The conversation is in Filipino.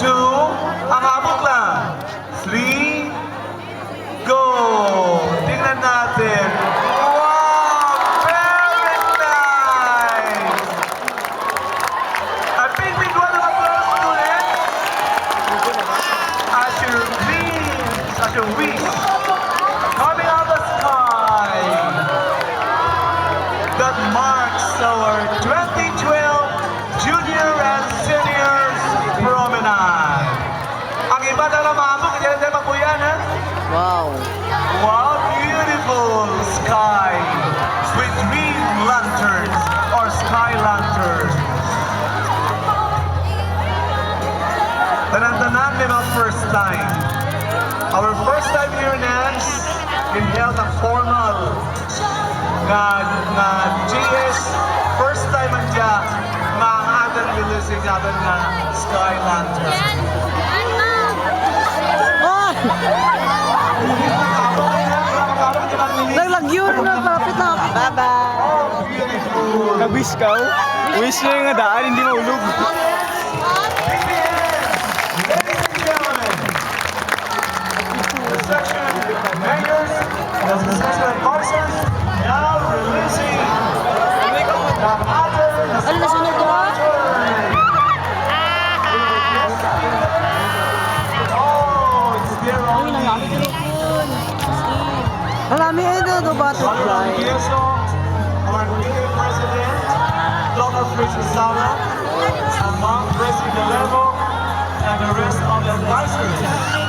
2, ang habok lang. 3, go! Tingnan natin. Wow! Very nice! A big round of applause ulit. As your dreams, as your wish, coming out of the sky, that marks our 2012 Junior and Seniors Promenade. Ang iba na namamok, hindi natin magbuyan, ha? Wow. Wow, beautiful sky with green lanterns or sky lanterns. Tanan-tanan may mga first time. Our first time here in NANS, we held a formal na GS first time ang dya mga releasing natin na sky lantern. Ah! Naglagyo na papit na. Bye-bye. Oh, beautiful. Nag-wish ka? Wish niya yung daan, hindi maulog. Ladies and gentlemen, the section mayors, the section advisors, now releasing the other Ano nasunod ko? Oh, it's their own Marami ito, the butterfly. our PA President, Dr. Fritz Sala, among President Level, and the rest of the advisors.